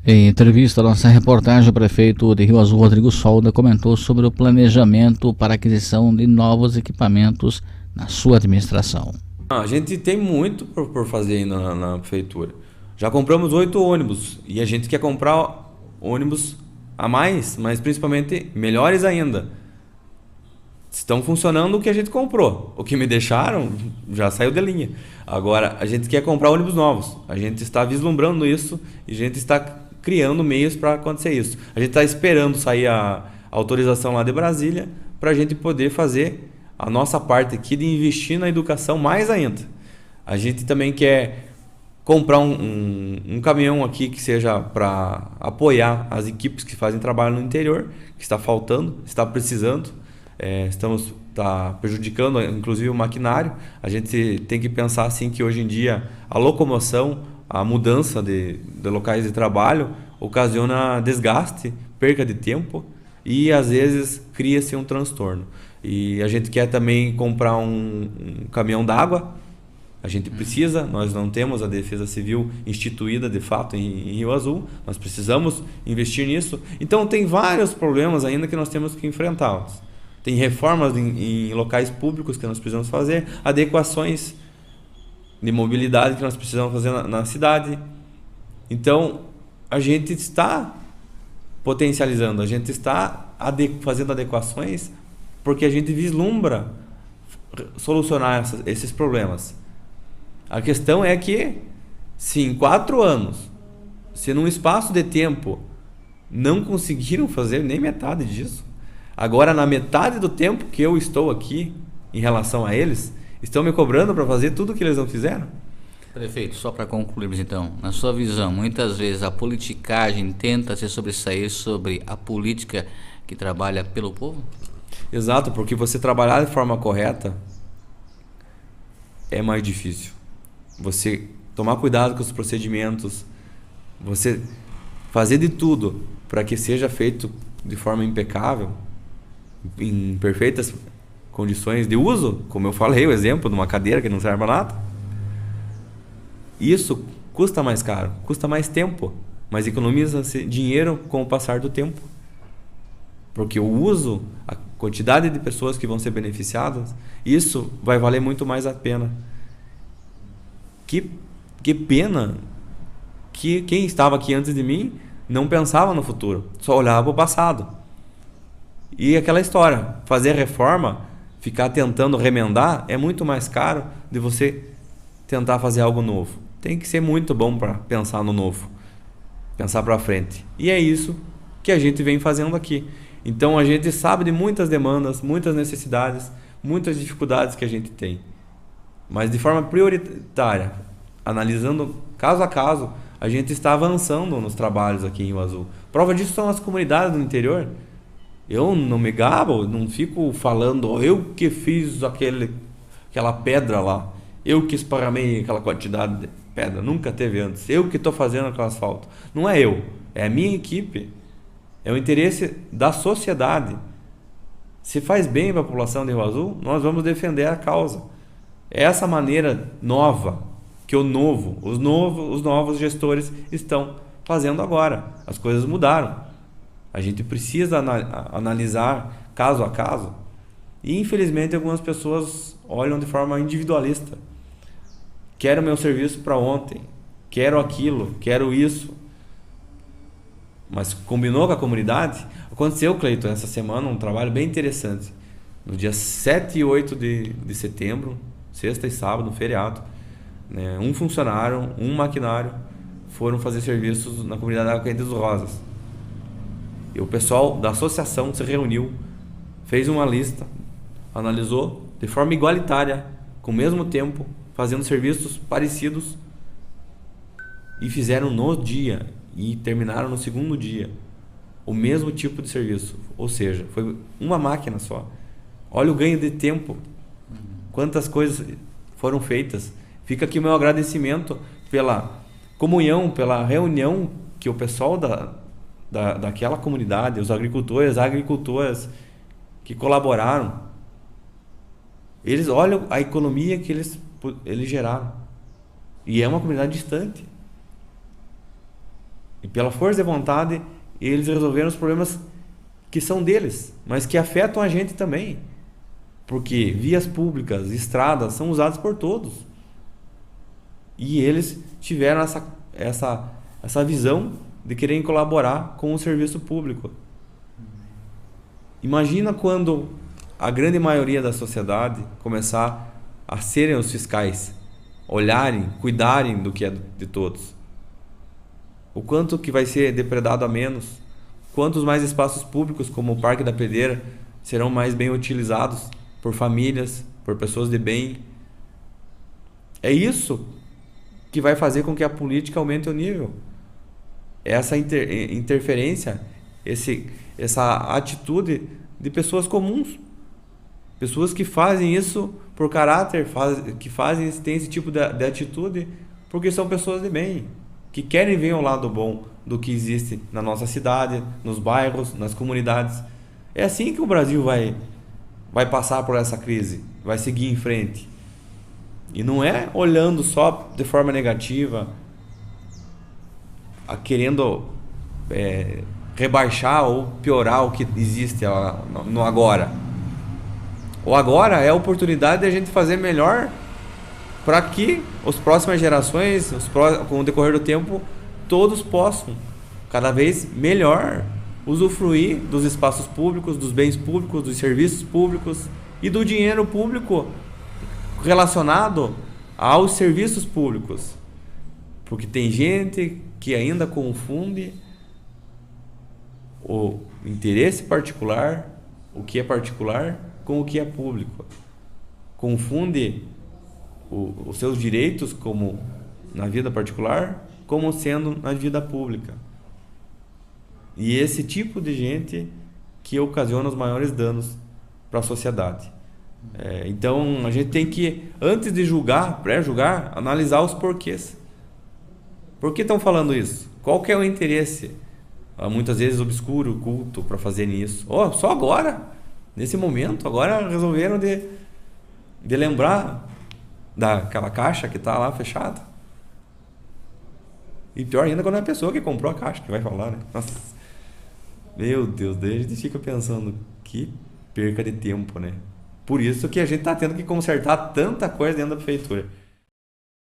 Em entrevista à nossa reportagem, o prefeito de Rio Azul, Rodrigo Solda, comentou sobre o planejamento para a aquisição de novos equipamentos na sua administração. A gente tem muito por fazer aí na prefeitura. Já compramos 8 ônibus e a gente quer comprar ônibus a mais, mas principalmente melhores ainda. Estão funcionando o que a gente comprou. O que me deixaram já saiu de linha. Agora, a gente quer comprar ônibus novos. A gente está vislumbrando isso e a gente está criando meios para acontecer isso. A gente está esperando sair a autorização lá de Brasília para a gente poder fazer a nossa parte aqui de investir na educação mais ainda. A gente também quer comprar um caminhão aqui que seja para apoiar as equipes que fazem trabalho no interior, que está faltando, está precisando. Estamos prejudicando inclusive o maquinário. A gente tem que pensar assim que hoje em dia a locomoção, a mudança de locais de trabalho ocasiona desgaste, perca de tempo e às vezes cria-se um transtorno. E a gente quer também comprar um caminhão d'água. A gente precisa, nós não temos a Defesa Civil instituída de fato em Rio Azul, nós precisamos investir nisso. Então tem vários problemas ainda que nós temos que enfrentá-los. Tem reformas em locais públicos que nós precisamos fazer, adequações de mobilidade que nós precisamos fazer na cidade. Então, a gente está potencializando, a gente está fazendo adequações porque a gente vislumbra solucionar esses problemas. A questão é que, se em 4 anos, se num espaço de tempo não conseguiram fazer nem metade disso, agora, na metade do tempo que eu estou aqui, em relação a eles, estão me cobrando para fazer tudo o que eles não fizeram? Prefeito, só para concluirmos então, na sua visão, muitas vezes a politicagem tenta se sobressair sobre a política que trabalha pelo povo? Exato, porque você trabalhar de forma correta é mais difícil. Você tomar cuidado com os procedimentos, você fazer de tudo para que seja feito de forma impecável, em perfeitas condições de uso, como eu falei, o exemplo de uma cadeira que não serve para nada. Isso custa mais caro, custa mais tempo, mas economiza-se dinheiro com o passar do tempo. Porque o uso, a quantidade de pessoas que vão ser beneficiadas, isso vai valer muito mais a pena. Que pena que quem estava aqui antes de mim não pensava no futuro, só olhava para o passado. E aquela história, fazer reforma, ficar tentando remendar, é muito mais caro de você tentar fazer algo novo. Tem que ser muito bom para pensar no novo, pensar para frente. E é isso que a gente vem fazendo aqui. Então a gente sabe de muitas demandas, muitas necessidades, muitas dificuldades que a gente tem. Mas de forma prioritária, analisando caso a caso, a gente está avançando nos trabalhos aqui em Rio Azul. Prova disso são as comunidades do interior. Eu não me gabo, não fico falando, eu que fiz aquela pedra lá, eu que esparramei aquela quantidade de pedra, nunca teve antes, eu que estou fazendo aquele asfalto. Não é eu, é a minha equipe, é o interesse da sociedade. Se faz bem para a população de Rio Azul, nós vamos defender a causa. É essa maneira nova que os novos gestores estão fazendo agora. As coisas mudaram. A gente precisa analisar caso a caso. E infelizmente algumas pessoas olham de forma individualista. Quero meu serviço para ontem, quero aquilo, quero isso. Mas combinou com a comunidade? Aconteceu, Cleiton, essa semana um trabalho bem interessante. No dia 7 e 8 de setembro, sexta e sábado, no feriado, né, um funcionário, um maquinário foram fazer serviços na comunidade da Água Quente dos Rosas. E o pessoal da associação se reuniu, fez uma lista, analisou de forma igualitária, com o mesmo tempo, fazendo serviços parecidos e fizeram no dia e terminaram no segundo dia o mesmo tipo de serviço. Ou seja, foi uma máquina só. Olha o ganho de tempo, quantas coisas foram feitas. Fica aqui o meu agradecimento pela comunhão, pela reunião que o pessoal daquela comunidade, os agricultores, as agricultoras que colaboraram, eles olham a economia que eles geraram. E é uma comunidade distante. E pela força de vontade, eles resolveram os problemas que são deles, mas que afetam a gente também. Porque vias públicas, estradas são usadas por todos. E eles tiveram essa visão de querer colaborar com o serviço público. Imagina quando a grande maioria da sociedade começar a serem os fiscais, olharem, cuidarem do que é de todos. O quanto que vai ser depredado a menos, quantos mais espaços públicos, como o Parque da Pedreira, serão mais bem utilizados por famílias, por pessoas de bem. É isso que vai fazer com que a política aumente o nível. Essa interferência, essa atitude de pessoas comuns. Pessoas que fazem isso por caráter, têm esse tipo de atitude porque são pessoas de bem, que querem ver o lado bom do que existe na nossa cidade, nos bairros, nas comunidades. É assim que o Brasil vai passar por essa crise, vai seguir em frente. E não é olhando só de forma negativa, querendo rebaixar ou piorar o que existe no agora. O agora é a oportunidade de a gente fazer melhor para que as próximas gerações, com o decorrer do tempo, todos possam cada vez melhor usufruir dos espaços públicos, dos bens públicos, dos serviços públicos e do dinheiro público relacionado aos serviços públicos. Porque tem gente que ainda confunde o interesse particular, o que é particular, com o que é público. Confunde os seus direitos como na vida particular, como sendo na vida pública. E esse tipo de gente que ocasiona os maiores danos para a sociedade. Então a gente tem que, antes de julgar, pré-julgar, analisar os porquês. Por que estão falando isso? Qual que é o interesse, muitas vezes obscuro, oculto, para fazerem isso? Só agora, nesse momento, agora resolveram de lembrar daquela caixa que está lá fechada. E pior ainda quando é a pessoa que comprou a caixa que vai falar, né? Nossa, meu Deus, daí a gente fica pensando, que perca de tempo, né? Por isso que a gente está tendo que consertar tanta coisa dentro da prefeitura.